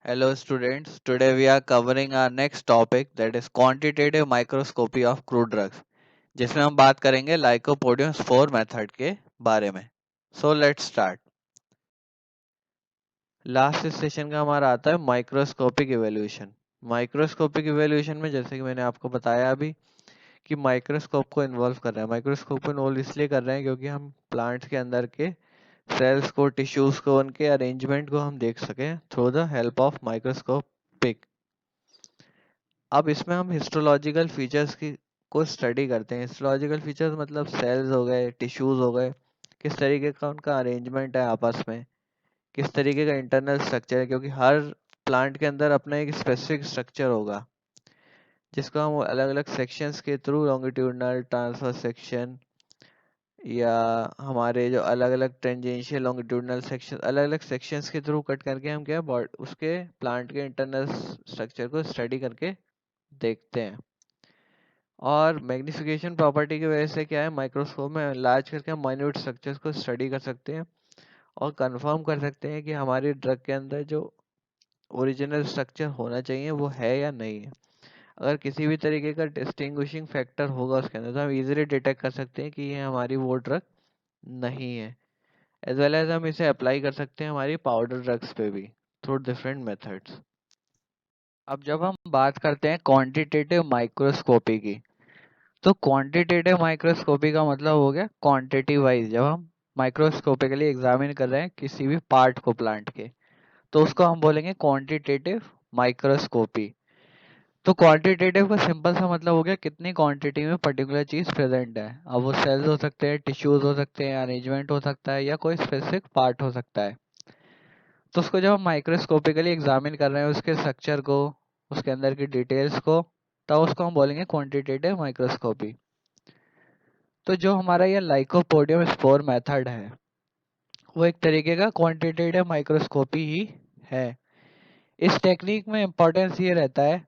Hello students, today we are covering our next topic that is quantitative microscopy of crude drugs जिसमें हम बात करेंगे lycopodium spore method के बारे में। So let's start. Last session का हमारा आता है माइक्रोस्कोपिक इवैल्यूएशन। माइक्रोस्कोपिक इवैल्यूएशन में जैसे कि मैंने आपको बताया अभी कि माइक्रोस्कोप को इन्वॉल्व कर रहे हैं। माइक्रोस्कोप को इन्वॉल्व इसलिए कर रहे हैं क्योंकि हम प्लांट्स के अंदर के सेल्स को, टिश्यूज को, उनके अरेंजमेंट को हम देख सकें through the help of microscopic. अब इसमें हम हिस्टोलॉजिकल फीचर्स की को स्टडी करते हैं। हिस्टोलॉजिकल फीचर्स मतलब सेल्स हो गए, टिश्यूज हो गए, किस तरीके का उनका अरेंजमेंट है आपस में, किस तरीके का इंटरनल स्ट्रक्चर है, क्योंकि हर प्लांट के अंदर अपना एक स्पेसिफिक स्ट्रक्चर होगा जिसको हम अलग अलग सेक्शंस के थ्रू, लॉन्गिट्यूडनल ट्रांसफर सेक्शन या हमारे जो अलग अलग टेंजेंशियल लॉन्गिट्यूडनल सेक्शन, अलग अलग सेक्शंस के थ्रू कट करके हम क्या उसके प्लांट के इंटरनल स्ट्रक्चर को स्टडी करके देखते हैं। और मैग्निफिकेशन प्रॉपर्टी की वजह से क्या है, माइक्रोस्कोप में लार्ज करके हम माइन्यूट स्ट्रक्चर्स को स्टडी कर सकते हैं और कंफर्म कर सकते हैं कि हमारी ड्रग के अंदर जो ओरिजिनल स्ट्रक्चर होना चाहिए वो है या नहीं है। अगर किसी भी तरीके का डिस्टिंग्विशिंग फैक्टर होगा उसके अंदर तो हम इजीली डिटेक्ट कर सकते हैं कि ये हमारी वो ड्रग नहीं है। एज वेल एज हम इसे अप्लाई कर सकते हैं हमारी पाउडर ड्रग्स पे भी थ्रू डिफरेंट मेथड्स। अब जब हम बात करते हैं क्वांटिटेटिव माइक्रोस्कोपी की, तो क्वांटिटेटिव माइक्रोस्कोपी का मतलब हो गया क्वांटिटी वाइज। जब हम माइक्रोस्कोपिकली एग्जामिन कर रहे हैं किसी भी पार्ट को प्लांट के, तो उसको हम बोलेंगे क्वांटिटेटिव माइक्रोस्कोपी। तो क्वांटिटेटिव का सिंपल सा मतलब हो गया कितनी क्वांटिटी में पर्टिकुलर चीज प्रेजेंट है। अब वो सेल्स हो सकते हैं, टिश्यूज हो सकते हैं, अरेंजमेंट हो सकता है या कोई स्पेसिफिक पार्ट हो सकता है। तो उसको जब हम माइक्रोस्कोपिकली एग्जामिन कर रहे हैं उसके स्ट्रक्चर को, उसके अंदर की डिटेल्स को, तब उसको हम बोलेंगे क्वांटिटेटिव माइक्रोस्कोपी। तो जो हमारा ये लाइकोपोडियम स्पोर मेथड है वो एक तरीके का क्वांटिटेटिव माइक्रोस्कोपी ही है। इस टेक्निक में इम्पोर्टेंस ये रहता है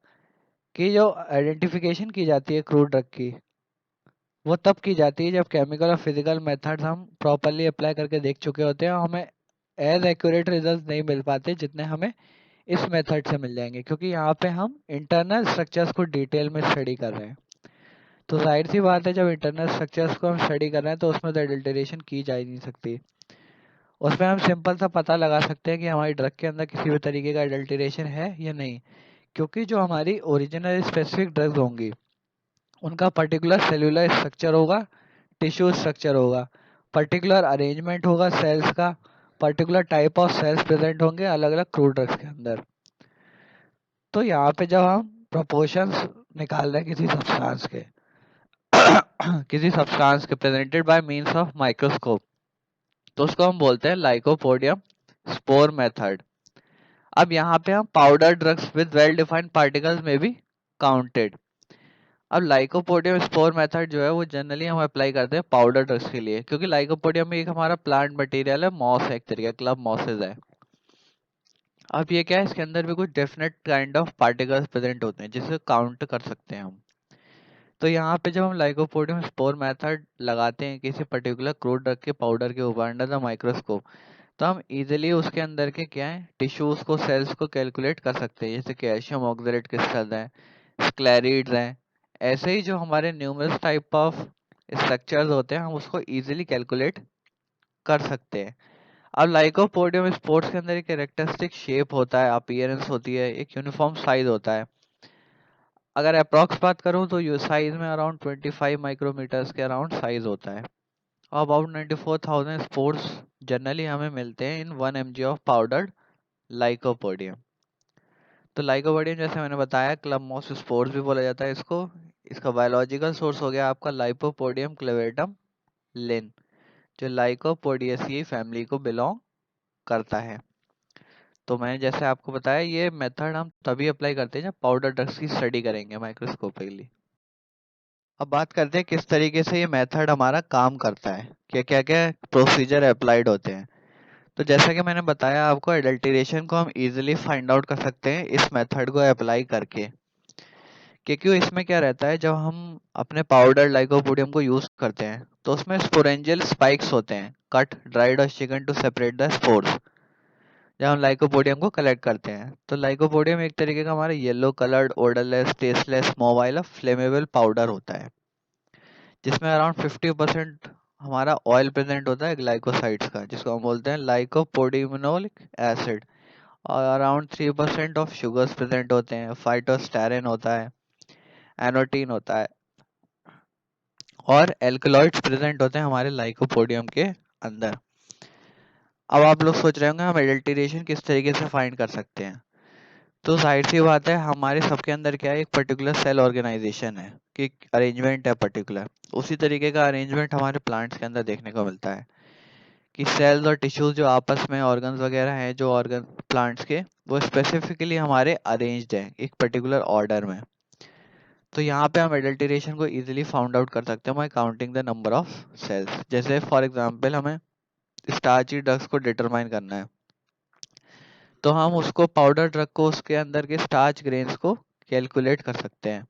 कि जो आइडेंटिफिकेशन की जाती है क्रूड ड्रग की, वो तब की जाती है जब केमिकल और फिजिकल मेथड्स हम प्रॉपरली अप्लाई करके देख चुके होते हैं और हमें एज एक्यूरेट रिजल्ट नहीं मिल पाते जितने हमें इस मेथड से मिल जाएंगे, क्योंकि यहाँ पे हम इंटरनल स्ट्रक्चर्स को डिटेल में स्टडी कर रहे हैं। तो जाहिर सी बात है जब इंटरनल स्ट्रक्चर्स को हम स्टडी कर रहे हैं तो उसमें तो एडल्टरेशन की जा ही नहीं सकती। उसमें हम सिंपल सा पता लगा सकते हैं कि हमारी ड्रग के अंदर किसी भी तरीके का एडल्टरेशन है या नहीं, क्योंकि जो हमारी ओरिजिनल स्पेसिफिक ड्रग्स होंगी उनका पर्टिकुलर सेल्यूलर स्ट्रक्चर होगा, टिश्यू स्ट्रक्चर होगा, पर्टिकुलर अरेंजमेंट होगा सेल्स का, particular type of cells present होंगे अलग अलग क्रूड ड्रग्स के अंदर। तो यहाँ पे जब हम प्रोपोर्शंस निकाल रहे हैं किसी सब्सटेंस के किसी सब्सटेंस के presented by means of microscope, तो उसको हम बोलते हैं लाइकोपोडियम स्पोर मेथड। अब यहाँ पे हम powder drugs with well defined particles में भी काउंटेड। अब लाइकोपोडियम स्पोर मेथड जो है वो जनरली हम अप्लाई करते हैं पाउडर ड्रग्स के लिए, क्योंकि लाइकोपोडियम में एक हमारा प्लांट मटेरियल है, मॉस है, एक तरीके क्लब मॉसेज है। अब ये क्या है, इसके अंदर भी कुछ definite kind of particles present होते हैं जिसे काउंट कर सकते हैं हम। तो यहाँ पे जब हम लाइकोपोडियम स्पोर मेथड लगाते हैं किसी पर्टिकुलर क्रूड ड्रग के पाउडर के ऊपर अंडर द माइक्रोस्कोप, तो हम इजीली उसके अंदर के क्या है टिश्यूज को, सेल्स को कैलकुलेट कर सकते हैं, जैसे कैल्शियम ऑक्सलेट क्रिस्टल हैं, स्क्लेरिड्स हैं। ऐसे ही जो हमारे न्यूमरस टाइप ऑफ स्ट्रक्चर्स होते हैं हम उसको इजीली कैलकुलेट कर सकते हैं। अब लाइकोपोडियम स्पोर्ट्स के अंदर एक कैरेक्टरिस्टिक शेप होता है, अपीयरेंस होती है, एक यूनिफॉर्म साइज होता है। अगर अप्रॉक्स बात करूं तो यू साइज में अराउंड 25 माइक्रोमीटर्स के अराउंड साइज होता है। अबाउट 94,000 स्पोर्ट्स जनरली हमें मिलते हैं इन 1 mg ऑफ पाउडर्ड लाइकोपोडियम। तो लाइकोपोडियम जैसे मैंने बताया क्लब मॉस स्पोर्स भी बोला जाता है इसको। इसका बायोलॉजिकल सोर्स हो गया आपका लाइपोपोडियम क्लेवेटम लिन, जो लाइकोपोडियेसी फैमिली को बिलोंग करता है। तो मैंने जैसे आपको बताया ये मेथड हम तभी अप्लाई करते हैं जब पाउडर ड्रग्स की स्टडी करेंगे माइक्रोस्कोपिकली। अब बात करते हैं किस तरीके से ये मेथड हमारा काम करता है, क्या क्या क्या प्रोसीजर अप्लाइड होते हैं। तो जैसा कि मैंने बताया आपको, एडल्टेरेशन को हम इजीली फाइंड आउट कर सकते हैं इस मेथड को अप्लाई करके, क्योंकि इसमें क्या रहता है जब हम अपने पाउडर लाइकोपोडियम को यूज करते हैं तो उसमें स्पोरेंजियल स्पाइक्स होते हैं, कट ड्राइड और शिकन टू सेपरेट द स्पोर्स। जब हम लाइकोपोडियम को कलेक्ट करते हैं, तो लाइकोपोडियम एक तरीके का हमारा yellow coloured odourless tasteless mobile flammable powder होता है, जिसमें अराउंड 50% हमारा ऑयल प्रेजेंट होता है ग्लाइकोसाइड्स का, जिसको हम बोलते हैं लाइकोपोडियोनिक एसिड, और अराउंड 3% ऑफ शुगर्स प्रेजेंट होते हैं, फाइटोस्टेरिन होता है, एनोटीन होता है, और एल्कलॉइड्स प्रेजेंट होते हैं हमारे लाइकोपोडियम के अंदर। अब आप लोग सोच रहे होंगे हम एडल्टरेशन किस तरीके से फाइंड कर सकते हैं। तो जाहिर सी बात है, हमारे सबके अंदर क्या है, एक पर्टिकुलर सेल ऑर्गेनाइजेशन है कि अरेंजमेंट है पर्टिकुलर। उसी तरीके का अरेंजमेंट हमारे प्लांट्स के अंदर देखने को मिलता है कि सेल्स और टिश्यूज जो आपस में ऑर्गन्स वगैरह हैं, जो ऑर्गन प्लांट्स के, वो स्पेसिफिकली हमारे अरेंज्ड हैं एक पर्टिकुलर ऑर्डर में। तो यहाँ पे हम एडल्टरेशन को इजीली फाउंड आउट कर सकते हैं by counting the number of cells. जैसे फॉर एग्जांपल हमें स्टार्ची ड्रग्स को डिटरमाइन करना है, तो हम उसको पाउडर ड्रग को उसके अंदर के स्टार्च ग्रेन्स को कैलकुलेट कर सकते हैं।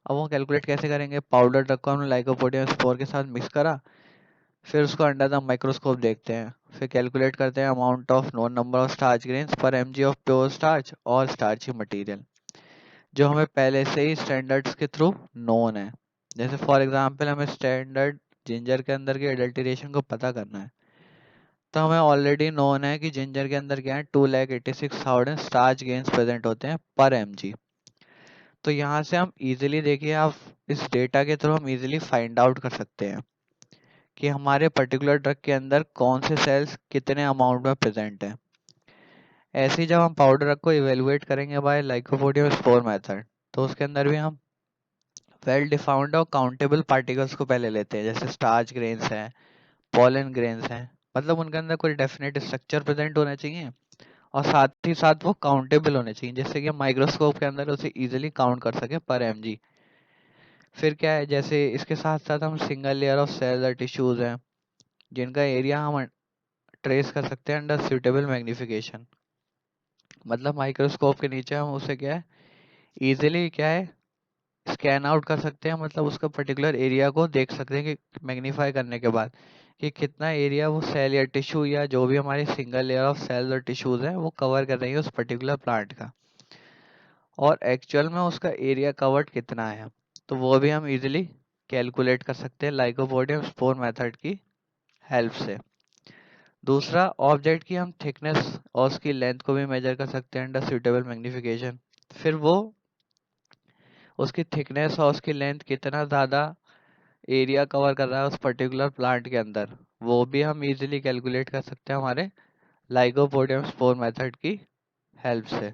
अब वो कैलकुलेट कैसे करेंगे, पाउडर ड्रग को हमने लाइकोपोडियम स्पोर के साथ मिक्स करा, फिर उसको अंडर द माइक्रोस्कोप देखते हैं, फिर कैलकुलेट करते हैं amount of known number of starch grains पर एमजी ऑफ प्योर स्टार्च और स्टार्ची मटेरियल, जो हमें पहले से ही स्टैंडर्ड्स के थ्रू नोन है। जैसे फॉर एग्जांपल हमें स्टैंडर्ड जिंजर के अंदर की एडल्टरेशन को पता करना है, तो हमें ऑलरेडी नोन है कि जिंजर के अंदर क्या है, 2,86,000 स्टार्च गेन्स प्रेजेंट होते हैं पर एमजी। तो यहाँ से हम इजीली, देखिए आप, इस डेटा के थ्रू हम इजीली फाइंड आउट कर सकते हैं कि हमारे पर्टिकुलर ड्रग के अंदर कौन से सेल्स कितने अमाउंट में प्रेजेंट हैं। ऐसे ही जब हम पाउडर ड्रग को इवेलुएट करेंगे बाय लाइकोपोडियम स्पोर मेथड, तो उसके अंदर भी हम वेल डिफाइंड और काउंटेबल पार्टिकल्स को पहले लेते हैं, जैसे स्टार्च ग्रेन्स हैं, पॉलन ग्रेन्स हैं, मतलब उनके अंदर कोई डेफिनेट स्ट्रक्चर प्रेजेंट होना चाहिए, और साथ ही साथ वो काउंटेबल होने चाहिए, जिससे कि हम माइक्रोस्कोप के अंदर उसे इजीली काउंट कर सके पर एमजी। फिर क्या है, जैसे इसके साथ साथ हम सिंगल लेयर ऑफ सेल्स और टिश्यूज हैं, जिनका एरिया हम ट्रेस कर सकते हैं अंडर सुटेबल मैग्निफिकेशन, मतलब माइक्रोस्कोप के नीचे हम उसे क्या है, इजीली क्या है, स्कैन आउट कर सकते हैं, मतलब उसका पर्टिकुलर एरिया को देख सकते हैं कि मैग्नीफाई करने के बाद कि कितना एरिया वो सेल या टिश्यू या जो भी हमारी सिंगल लेयर ऑफ सेल्स और टिश्यूज हैं वो कवर कर रही है उस पर्टिकुलर प्लांट का, और एक्चुअल में उसका एरिया कवर्ड कितना है। तो वो भी हम इजीली कैलकुलेट कर सकते हैं लाइकोपोडियम स्पोर मेथड की हेल्प से। दूसरा, ऑब्जेक्ट की हम थिकनेस और उसकी लेंथ को भी मेजर कर सकते हैं अंडर सुटेबल मैग्नीफिकेशन। फिर वो उसकी थिकनेस और उसकी लेंथ कितना ज़्यादा एरिया कवर कर रहा है उस पर्टिकुलर प्लांट के अंदर, वो भी हम इजीली कैलकुलेट कर सकते हैं हमारे लाइकोपोडियम स्पोर मेथड की हेल्प से।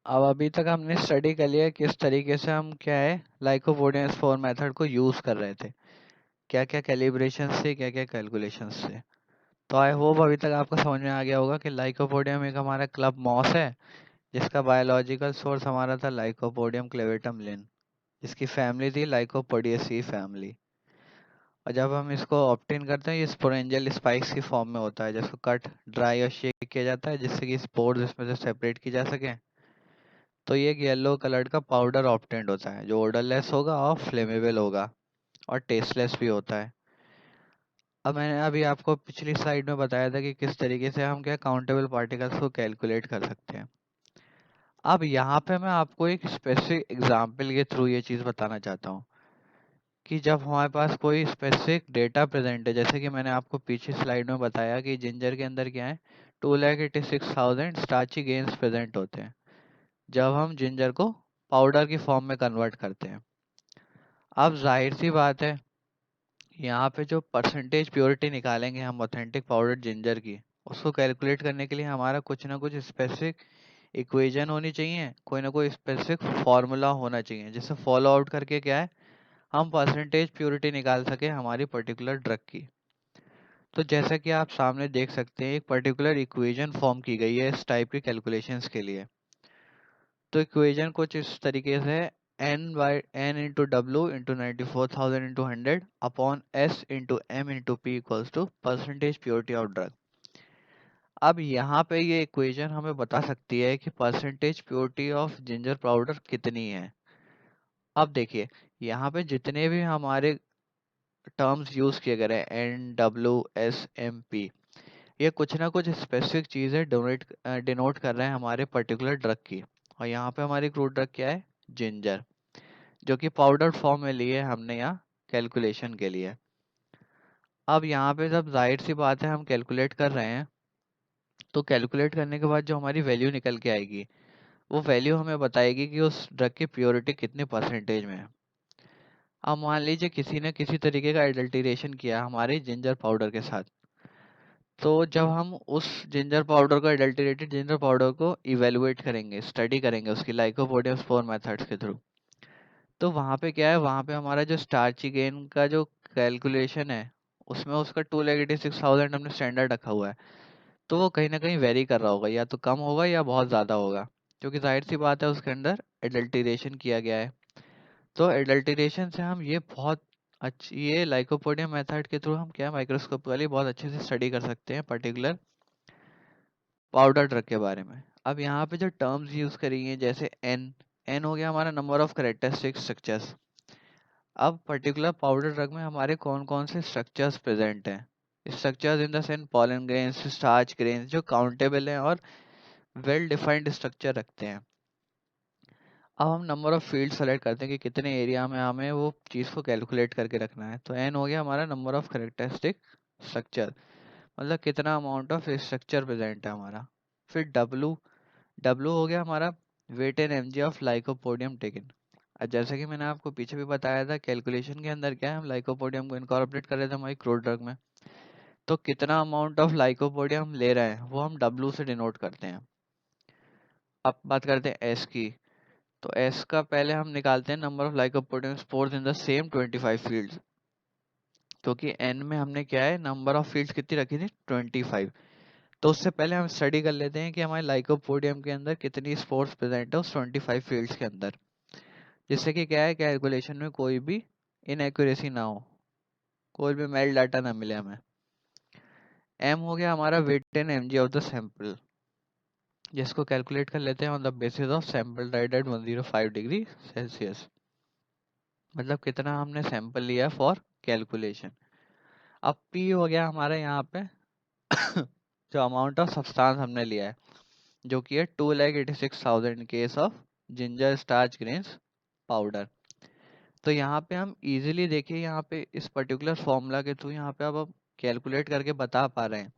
अब अभी तक हमने स्टडी कर लिया किस तरीके से हम क्या है लाइकोपोडियम स्पोर मेथड को यूज़ कर रहे थे, क्या क्या कैलिब्रेशन से, क्या क्या कैलकुलेशन से। तो आई होप अभी तक आपको समझ में आ गया होगा कि लाइकोपोडियम एक हमारा क्लब मॉस है, जिसका बायोलॉजिकल सोर्स हमारा था लाइकोपोडियम क्लेवेटम लिन, जिसकी फैमिली थी लाइकोपोडियेसी फैमिली। और जब हम इसको ऑप्टेन करते हैं, ये स्पोरेंजियल स्पाइक्स की फॉर्म में होता है, जिसको कट, ड्राई और शेक किया जाता है, जिससे कि स्पोर्स इसमें से सेपरेट की जा सके। तो ये एक येलो कलर का पाउडर ऑप्टेंड होता है, जो ओडरलेस होगा और फ्लेमेबल होगा और टेस्टलेस भी होता है। अब मैंने अभी आपको पिछली स्लाइड में बताया था कि किस तरीके से हम क्या काउंटेबल पार्टिकल्स को कैलकुलेट कर सकते हैं। अब यहाँ पे मैं आपको एक स्पेसिफिक एग्जांपल के थ्रू ये चीज़ बताना चाहता हूँ कि जब हमारे पास कोई स्पेसिफिक डेटा प्रेजेंट है, जैसे कि मैंने आपको पीछे स्लाइड में बताया कि जिंजर के अंदर क्या है, 2,86,000 स्टार्ची गेन्स प्रेजेंट होते हैं जब हम जिंजर को पाउडर की फॉर्म में कन्वर्ट करते हैं। अब जाहिर सी बात है, यहाँ पे जो परसेंटेज प्योरिटी निकालेंगे हम ऑथेंटिक पाउडर जिंजर की, उसको कैलकुलेट करने के लिए हमारा कुछ ना कुछ स्पेसिफिक इक्वेशन होनी चाहिए, कोई ना कोई स्पेसिफिक फॉर्मूला होना चाहिए, जिससे फॉलो आउट करके क्या है, हम परसेंटेज प्योरिटी निकाल सके हमारी पर्टिकुलर ड्रग की। तो जैसा कि आप सामने देख सकते हैं, एक पर्टिकुलर इक्वेशन फॉर्म की गई है इस टाइप की कैलकुलेशंस के लिए। तो इक्वेशन कुछ इस तरीके से है, n into W into 94,000 into 100 upon s into m into p equals to percentage purity of drug. अब यहाँ पे ये इक्वेशन हमें बता सकती है कि percentage purity of ginger powder कितनी है। अब देखिए, यहाँ पे जितने भी हमारे टर्म्स यूज किए गए हैं, n w s m p, ये कुछ ना कुछ स्पेसिफिक चीज़ें डिनोट कर रहे हैं हमारे पर्टिकुलर ड्रग की। और यहाँ पे हमारी क्रूड ड्रग क्या है, जिंजर, जो कि पाउडर फॉर्म में लिए हमने यहाँ कैलकुलेशन के लिए। अब यहाँ पे जब जाहिर सी बात है हम कैलकुलेट कर रहे हैं, तो कैलकुलेट करने के बाद जो हमारी वैल्यू निकल के आएगी, वो वैल्यू हमें बताएगी कि उस ड्रग की प्योरिटी कितने परसेंटेज में है। अब मान लीजिए किसी ने किसी तरीके का एडल्टरेशन किया हमारे जिंजर पाउडर के साथ, तो जब हम उस जिंजर पाउडर को, एडल्टरेटेड जिंजर पाउडर को इवेलुएट करेंगे, स्टडी करेंगे उसकी लाइकोपोडियम स्पोर मेथड्स के थ्रू, तो वहाँ पे क्या है, वहाँ पे हमारा जो स्टार्ची गेन का जो कैलकुलेशन है, उसमें उसका 2,86,000 हमने स्टैंडर्ड रखा हुआ है। तो वो कहीं ना कहीं वेरी कर रहा होगा, या तो कम होगा या बहुत ज़्यादा होगा, क्योंकि जाहिर सी बात है उसके अंदर एडल्टरेशन किया गया है। तो एडल्टरेशन से हम ये बहुत अच्छी, ये लाइकोपोडियम मेथड के थ्रू हम क्या माइक्रोस्कोप वाली बहुत अच्छे से स्टडी कर सकते हैं पर्टिकुलर पाउडर ड्रग के बारे में। अब यहाँ पे जो टर्म्स यूज करी हैं, जैसे एन, एन हो गया हमारा नंबर ऑफ कैरेक्टरिस्टिक स्ट्रक्चर्स। अब पर्टिकुलर पाउडर ड्रग में हमारे कौन कौन से स्ट्रक्चर्स प्रेजेंट हैं, structures in the sense pollen grains, starch grains, जो काउंटेबल हैं और वेल डिफाइंड स्ट्रक्चर रखते हैं। अब हम नंबर ऑफ फील्ड सेलेक्ट करते हैं कि कितने एरिया में हमें वो चीज़ को कैलकुलेट करके रखना है। तो एन हो गया हमारा नंबर ऑफ कैरेक्टरिस्टिक स्ट्रक्चर, मतलब कितना अमाउंट ऑफ स्ट्रक्चर प्रेजेंट है हमारा। फिर डब्लू, डब्लू हो गया हमारा weight in MG of lycopodium taken. जैसे कि मैंने आपको पीछे भी बताया था, कैलकुलेशन के अंदर क्या है, हम लाइकोपोडियम को इनकॉर्पोरेट कर रहे थे हमारी क्रूड ड्रग में। तो कितना अमाउंट ऑफ लाइकोपोडियम ले रहे हैं वो हम डब्लू से डिनोट करते हैं। अब बात करते हैं एस की। तो एस का पहले हम निकालते हैं number of lycopodium spores in the same 25 fields, क्योंकि एन में हमने क्या है, नंबर ऑफ फील्ड्स कितनी रखी थी, 25। तो उससे पहले हम स्टडी कर लेते हैं कि हमारे लाइकोपोडियम के अंदर कितनी स्पोर्स प्रेजेंट है उस 25 फील्ड्स के अंदर, जिससे कि क्या है, कैलकुलेशन में कोई भी इनएक्यूरेसी ना हो, कोई भी मेल डाटा ना मिले हमें। एम हो गया हमारा weight in MG of the sample, जिसको कैलकुलेट कर लेते हैं on the basis of sample डाइट एट 105 डिग्री सेल्सियस, मतलब कितना हमने सैंपल लिया फॉर कैलकुलेशन। अब पी हो गया हमारा यहाँ पे जो अमाउंट ऑफ सब्सटेंस हमने लिया है, जो कि है 2,86,000 case of ginger starch grains powder. तो यहाँ पे हम इजीली देखिए, यहाँ पे इस पर्टिकुलर फॉर्मूला के थ्रू यहाँ पे अब हम कैलकुलेट करके बता पा रहे हैं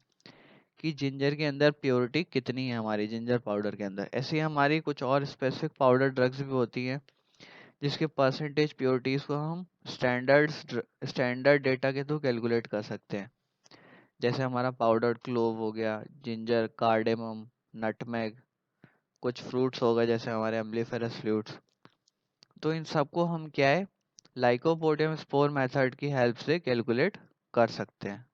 कि जिंजर के अंदर प्योरिटी कितनी है हमारी जिंजर पाउडर के अंदर। ऐसे ही हमारी कुछ और स्पेसिफिक पाउडर ड्रग्स भी होती हैं, जिसके परसेंटेज प्योरिटीज को हम स्टैंडर्ड डेटा के थ्रू कैलकुलेट कर सकते हैं। जैसे हमारा पाउडर क्लोव हो गया, जिंजर, कार्डेमम, नटमेग, कुछ फ्रूट्स हो गए जैसे हमारे एम्बलीफेरस फ्रूट्स। तो इन सबको हम क्या है, लाइकोपोडियम स्पोर मेथड की हेल्प से कैलकुलेट कर सकते हैं।